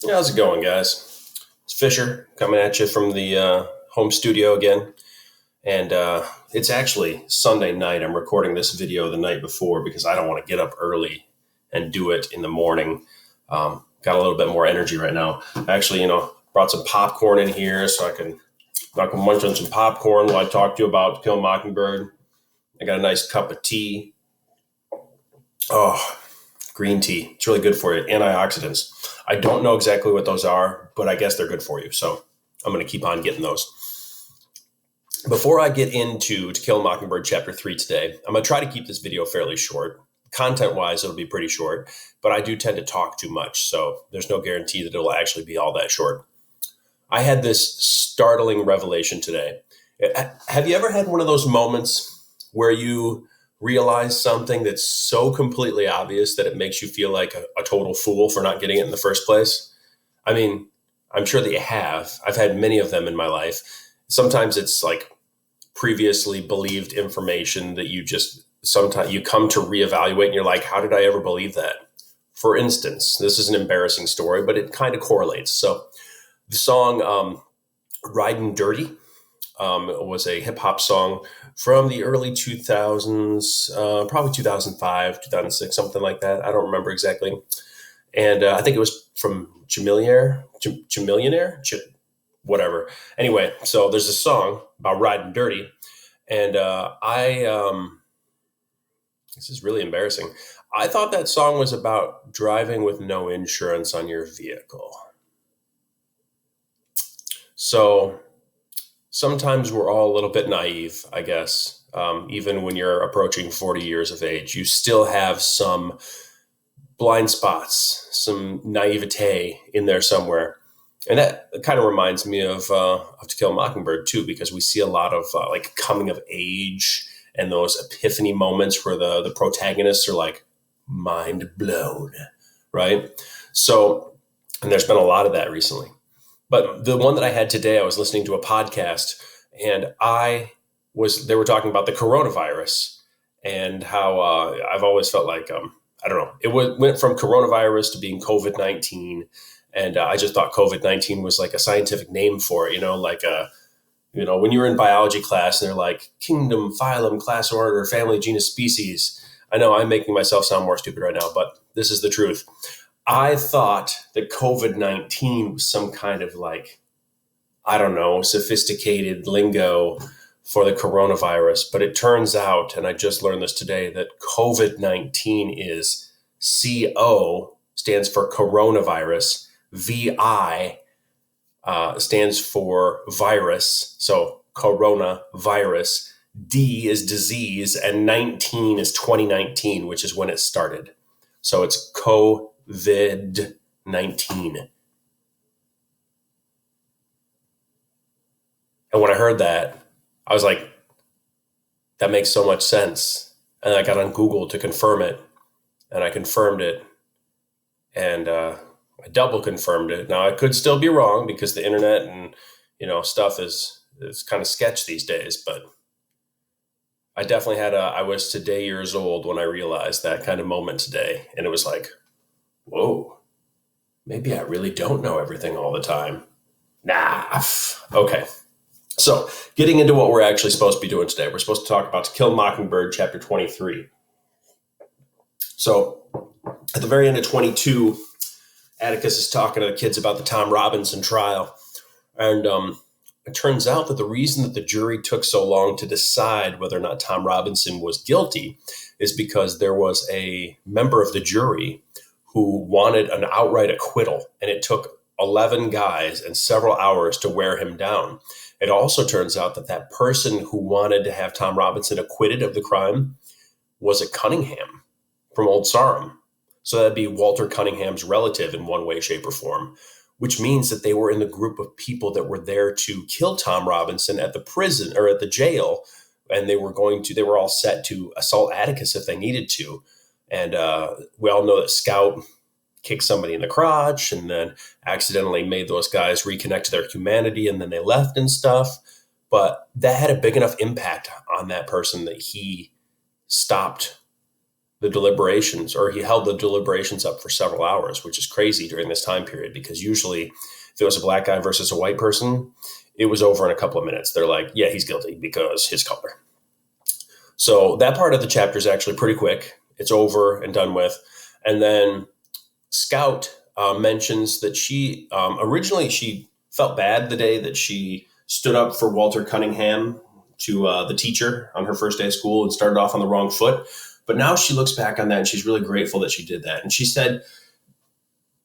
Yeah, how's it going, guys? It's Fisher coming at you from the home studio again. And it's actually Sunday night. I'm recording this video the night before because I don't want to get up early and do it in the morning. Got a little bit more energy right now. I actually, brought some popcorn in here so I can munch on some popcorn while I talk to you about Kill Mockingbird. I got a nice cup of tea. Oh, green tea. It's really good for you. Antioxidants. I don't know exactly what those are, but I guess they're good for you. So I'm going to keep on getting those. Before I get into To Kill a Mockingbird Chapter 3 today, I'm going to try to keep this video fairly short. Content-wise, it'll be pretty short, but I do tend to talk too much, so there's no guarantee that it'll actually be all that short. I had this startling revelation today. Have you ever had one of those moments where you realize something that's so completely obvious that it makes you feel like a total fool for not getting it in the first place? I mean, I'm sure that you have. I've had many of them in my life. Sometimes it's like previously believed information that sometimes you come to reevaluate and you're like, how did I ever believe that? For instance, this is an embarrassing story, but it kind of correlates. So the song Ridin' Dirty was a hip hop song from the early 2000s, probably 2005, 2006, something like that. I don't remember exactly. And I think it was from Jamillionaire, whatever. Anyway, so there's a song about riding dirty. And this is really embarrassing. I thought that song was about driving with no insurance on your vehicle. So sometimes we're all a little bit naive, I guess. Even when you're approaching 40 years of age, you still have some blind spots, some naivete in there somewhere. And that kind of reminds me of To Kill a Mockingbird, too, because we see a lot of like coming of age and those epiphany moments where the protagonists are like mind blown, right? So, and there's been a lot of that recently. But the one that I had today, I was listening to a podcast and they were talking about the coronavirus and how I've always felt like, I don't know, it went from coronavirus to being COVID-19. And I just thought COVID-19 was like a scientific name for it, when you were in biology class and they're like kingdom, phylum, class, order, family, genus, species. I know I'm making myself sound more stupid right now, but this is the truth. I thought that COVID-19 was some kind of like, I don't know, sophisticated lingo for the coronavirus. But it turns out, and I just learned this today, that COVID-19 is CO, stands for coronavirus, VI stands for virus, so coronavirus, D is disease, and 19 is 2019, which is when it started. So it's COVID-19. And when I heard that, I was like, that makes so much sense. And I got on Google to confirm it, and I confirmed it, and I double confirmed it. Now I could still be wrong because the internet and stuff is kind of sketch these days, but I definitely I was today years old when I realized that kind of moment today. And it was like, whoa, maybe I really don't know everything all the time. Nah. Okay. So getting into what we're actually supposed to be doing today, we're supposed to talk about To Kill a Mockingbird, chapter 23. So at the very end of 22, Atticus is talking to the kids about the Tom Robinson trial. And it turns out that the reason that the jury took so long to decide whether or not Tom Robinson was guilty is because there was a member of the jury who wanted an outright acquittal. And it took 11 guys and several hours to wear him down. It also turns out that that person who wanted to have Tom Robinson acquitted of the crime was a Cunningham from Old Sarum. So that'd be Walter Cunningham's relative in one way, shape, or form, which means that they were in the group of people that were there to kill Tom Robinson at the prison or at the jail. And they were all set to assault Atticus if they needed to. And we all know that Scout kicked somebody in the crotch and then accidentally made those guys reconnect to their humanity. And then they left and stuff. But that had a big enough impact on that person that he stopped the deliberations, or he held the deliberations up for several hours, which is crazy during this time period, because usually if it was a black guy versus a white person, it was over in a couple of minutes. They're like, yeah, he's guilty because his color. So that part of the chapter is actually pretty quick. It's over and done with. And then Scout mentions that she originally she felt bad the day that she stood up for Walter Cunningham to the teacher on her first day of school and started off on the wrong foot. But now she looks back on that and she's really grateful that she did that. And she said,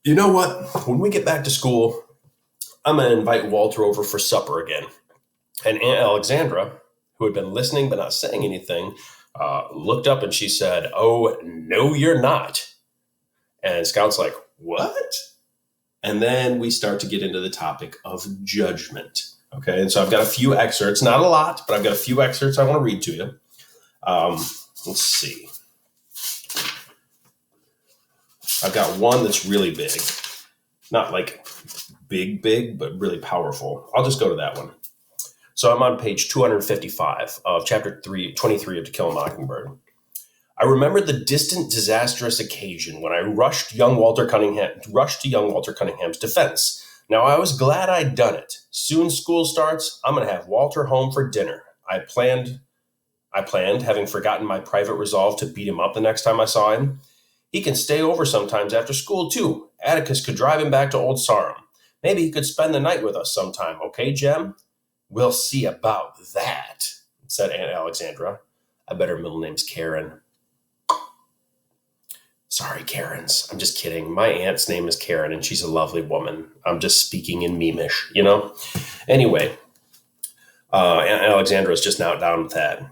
you know what? When we get back to school, I'm going to invite Walter over for supper again. And Aunt Alexandra, who had been listening but not saying anything, looked up and she said, oh, no, you're not. And Scout's like, what? And then we start to get into the topic of judgment. Okay, and so I've got a few excerpts, not a lot, but I've got a few excerpts I want to read to you. Let's see. I've got one that's really big. Not like big, but really powerful. I'll just go to that one. So I'm on page 255 of chapter 23 of To Kill a Mockingbird. I remember the distant, disastrous occasion when I rushed to young Walter Cunningham's defense. Now, I was glad I'd done it. Soon school starts. I'm going to have Walter home for dinner. I planned, having forgotten my private resolve to beat him up the next time I saw him. He can stay over sometimes after school, too. Atticus could drive him back to Old Sarum. Maybe he could spend the night with us sometime. Okay, Jem? We'll see about that, said Aunt Alexandra. I bet her middle name's Karen. Sorry, Karens. I'm just kidding. My aunt's name is Karen, and she's a lovely woman. I'm just speaking in meme-ish, you know? Anyway, Aunt Alexandra is just now down with that.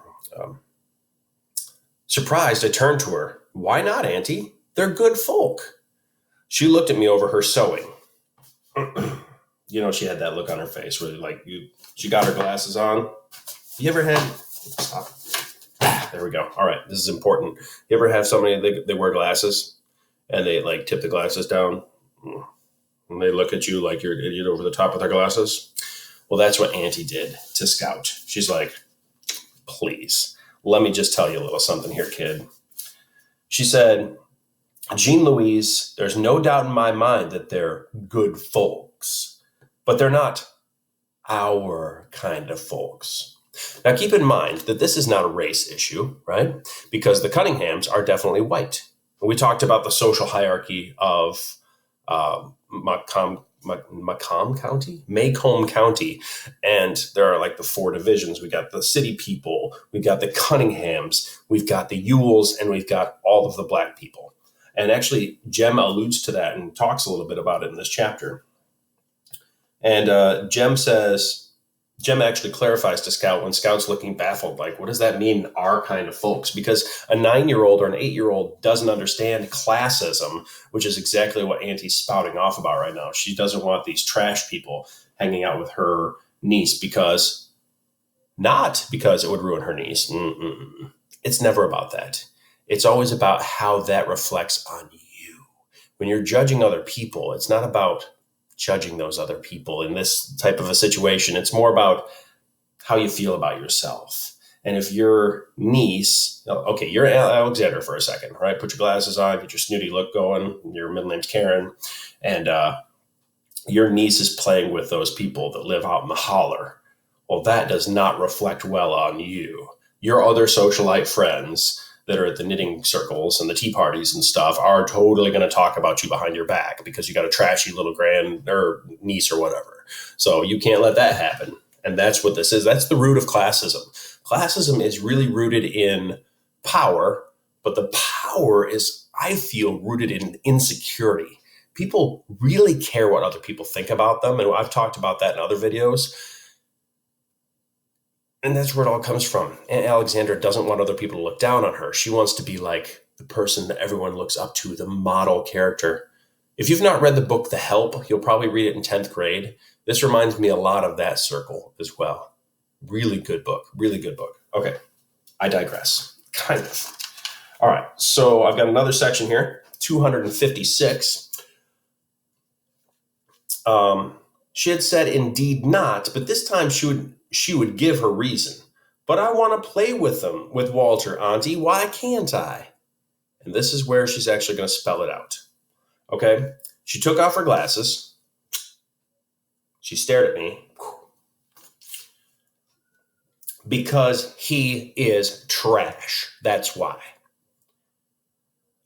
Surprised, I turned to her. Why not, Auntie? They're good folk. She looked at me over her sewing. You know, she had that look on her face, really like she got her glasses on. You ever had... Stop. There we go. All right, this is important. You ever have somebody, they wear glasses, and they like tip the glasses down, and they look at you like you're an idiot over the top with their glasses? Well, that's what Auntie did to Scout. She's like, please, let me just tell you a little something here, kid. She said, Jean Louise, there's no doubt in my mind that they're good folks, but they're not our kind of folks. Now, keep in mind that this is not a race issue, right? Because the Cunninghams are definitely white. We talked about the social hierarchy of Macomb County, and there are like the four divisions. We got the city people, we got the Cunninghams, we've got the Yules, and we've got all of the black people. And actually, Jem alludes to that and talks a little bit about it in this chapter. And Jem actually clarifies to Scout when Scout's looking baffled, like, what does that mean, our kind of folks? Because a 9-year-old or an 8-year-old doesn't understand classism, which is exactly what Auntie's spouting off about right now. She doesn't want these trash people hanging out with her niece not because it would ruin her niece. It's never about that. It's always about how that reflects on you. When you're judging other people, it's not about judging those other people in this type of a situation. It's more about how you feel about yourself. And if your niece, okay, you're Alexander for a second, right? Put your glasses on, get your snooty look going. Your middle name's Karen. And your niece is playing with those people that live out in the holler. Well, that does not reflect well on you. Your other socialite friends that are at the knitting circles and the tea parties and stuff are totally going to talk about you behind your back because you got a trashy little niece or whatever. So you can't let that happen. And that's what this is. That's the root of classism. Classism is really rooted in power, but the power is, I feel, rooted in insecurity. People really care what other people think about them. And I've talked about that in other videos. And that's where it all comes from. Aunt Alexandra doesn't want other people to look down on her. She wants to be like the person that everyone looks up to, the model character. If you've not read the book, The Help, you'll probably read it in 10th grade. This reminds me a lot of that circle as well. Really good book. Really good book. Okay, I digress. Kind of. All right, so I've got another section here, 256. She had said, indeed not, but this time she would give her reason. But I want to play with them, with Walter, Auntie. Why can't I? And this is where she's actually going to spell it out. Okay? She took off her glasses. She stared at me. Because he is trash. That's why.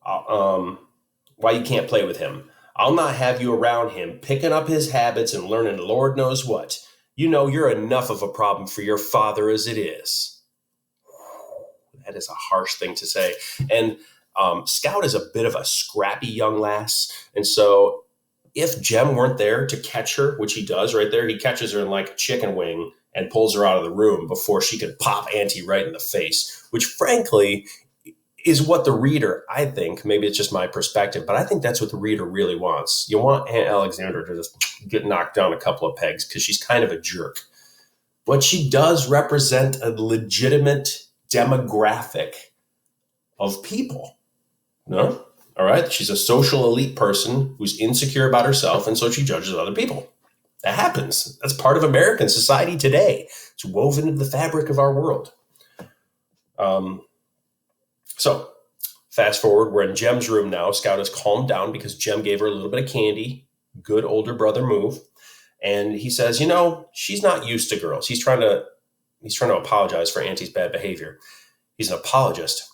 Why you can't play with him. I'll not have you around him picking up his habits and learning Lord knows what. You know you're enough of a problem for your father as it is. That is a harsh thing to say. And Scout is a bit of a scrappy young lass. And so if Jem weren't there to catch her, which he does right there, he catches her in like a chicken wing and pulls her out of the room before she could pop Auntie right in the face, which frankly is what the reader, I think, maybe it's just my perspective, but I think that's what the reader really wants. You want Aunt Alexandra to just get knocked down a couple of pegs because she's kind of a jerk. But she does represent a legitimate demographic of people. No? All right? She's a social elite person who's insecure about herself, and so she judges other people. That happens. That's part of American society today. It's woven into the fabric of our world. So fast forward, we're in Jem's room now. Scout has calmed down because Jem gave her a little bit of candy. Good older brother move. And he says, you know, she's not used to girls. He's trying to apologize for Auntie's bad behavior. He's an apologist.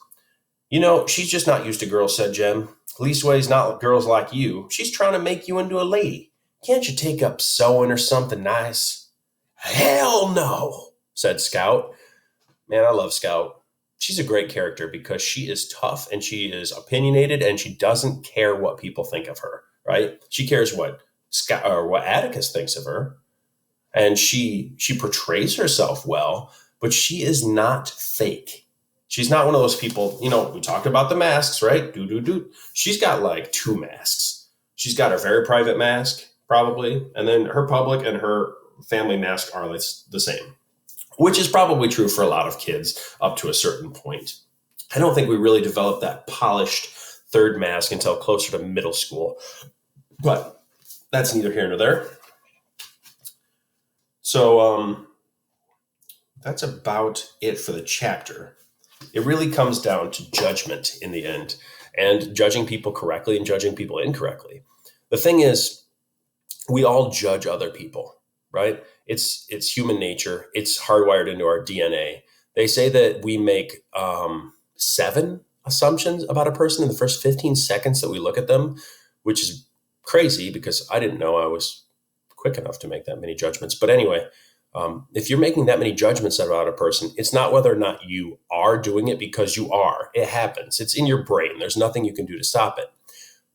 You know, she's just not used to girls, said Jem. Leastways, not girls like you. She's trying to make you into a lady. Can't you take up sewing or something nice? Hell no, said Scout. Man, I love Scout. She's a great character because she is tough and she is opinionated and she doesn't care what people think of her, right? She cares what Scout or what Atticus thinks of her. And she portrays herself well, but she is not fake. She's not one of those people, you know, we talked about the masks, right? She's got like 2 masks. She's got her very private mask, probably, and then her public and her family mask are the same, which is probably true for a lot of kids up to a certain point. I don't think we really developed that polished third mask until closer to middle school, but that's neither here nor there. So that's about it for the chapter. It really comes down to judgment in the end, and judging people correctly and judging people incorrectly. The thing is, we all judge other people, right? It's human nature. It's hardwired into our DNA. They say that we make 7 assumptions about a person in the first 15 seconds that we look at them, which is crazy because I didn't know I was quick enough to make that many judgments. But anyway, if you're making that many judgments about a person, it's not whether or not you are doing it, because you are. It happens. It's in your brain. There's nothing you can do to stop it.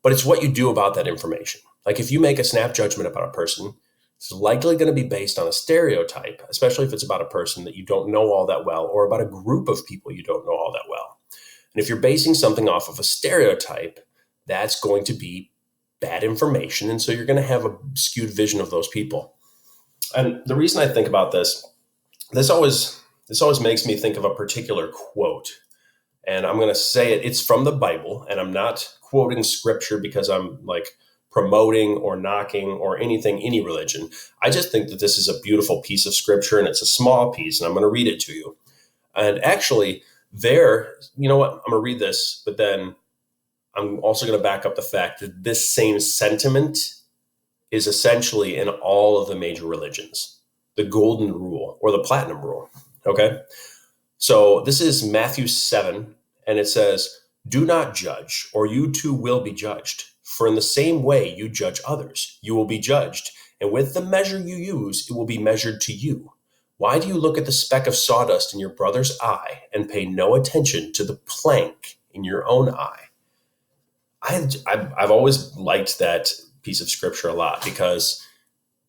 But it's what you do about that information. Like if you make a snap judgment about a person, it's likely going to be based on a stereotype, especially if it's about a person that you don't know all that well or about a group of people you don't know all that well. And if you're basing something off of a stereotype, that's going to be bad information. And so you're going to have a skewed vision of those people. And the reason I think about this always makes me think of a particular quote. And I'm going to say it. It's from the Bible, and I'm not quoting scripture because I'm like promoting or knocking or anything, any religion. I just think that this is a beautiful piece of scripture, and it's a small piece, and I'm going to read it to you. And actually you know what? I'm going to read this, but then I'm also going to back up the fact that this same sentiment is essentially in all of the major religions, the golden rule or the platinum rule. Okay. So this is Matthew 7, and it says, "Do not judge, or you too will be judged. For in the same way you judge others, you will be judged. And with the measure you use, it will be measured to you. Why do you look at the speck of sawdust in your brother's eye and pay no attention to the plank in your own eye?" I've always liked that piece of scripture a lot because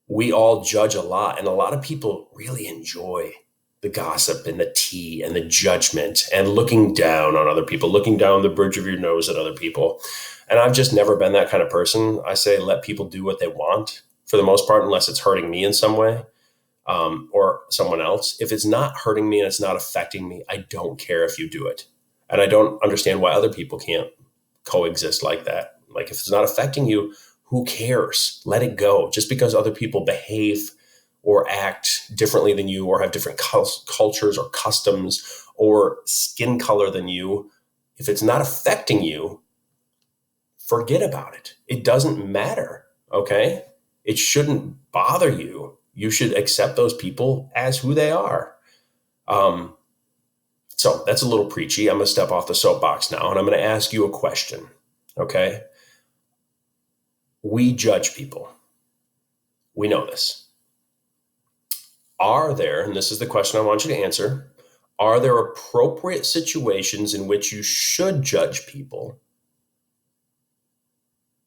we all judge a lot, and a lot of people really enjoy the gossip and the tea and the judgment and looking down on other people, looking down the bridge of your nose at other people. And I've just never been that kind of person. I say let people do what they want for the most part, unless it's hurting me in some way or someone else. If it's not hurting me and it's not affecting me, I don't care if you do it. And I don't understand why other people can't coexist like that. Like if it's not affecting you, who cares? Let it go. Just because other people behave or act differently than you or have different cultures or customs or skin color than you, If it's not affecting you, forget about it. It doesn't matter, okay? It shouldn't bother you. You should accept those people as who they are. So that's a little preachy. I'm going to step off the soapbox now, and I'm going to ask you a question, okay? We judge people. We know this. Are there, and this is the question I want you to answer, are there appropriate situations in which you should judge people?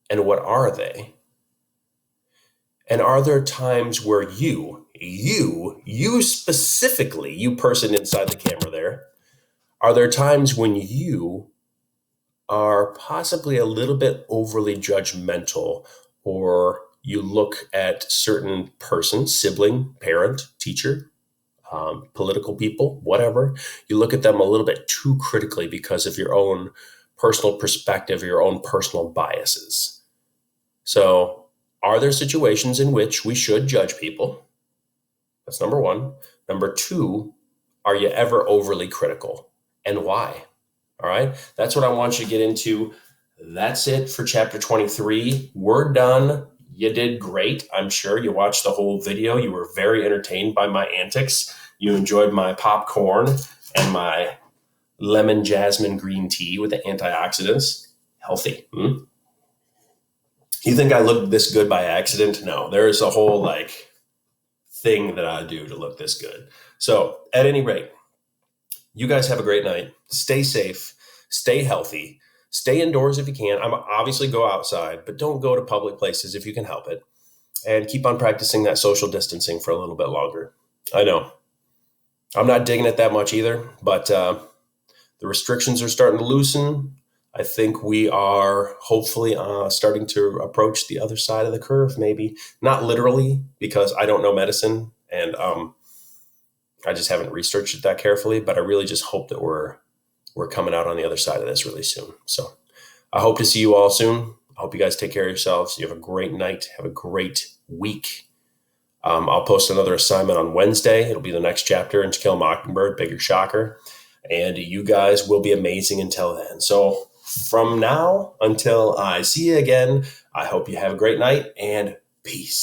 And what are they? And are there times where you specifically, you person inside the camera there, are there times when you are possibly a little bit overly judgmental, or you look at certain persons, sibling, parent, teacher, political people, whatever, you look at them a little bit too critically because of your own personal perspective, your own personal biases? So, are there situations in which we should judge people? That's number one. Number two, are you ever overly critical, and why? All right. That's what I want you to get into. That's it for chapter 23. We're done. You did great. I'm sure you watched the whole video. You were very entertained by my antics. You enjoyed my popcorn and my lemon jasmine green tea with the antioxidants. Healthy. You think I looked this good by accident? No, there is a whole thing that I do to look this good. So at any rate, you guys have a great night. Stay safe, stay healthy, stay indoors if you can. I'm obviously go outside, but don't go to public places if you can help it. And keep on practicing that social distancing for a little bit longer. I know I'm not digging it that much either, but the restrictions are starting to loosen. I think we are hopefully starting to approach the other side of the curve, maybe. Not literally, because I don't know medicine, and I just haven't researched it that carefully, but I really just hope that we're coming out on the other side of this really soon. So I hope to see you all soon. I hope you guys take care of yourselves. You have a great night. Have a great week. I'll post another assignment on Wednesday. It'll be the next chapter in To Kill a Mockingbird, Bigger Shocker. And you guys will be amazing until then. So from now until I see you again, I hope you have a great night and peace.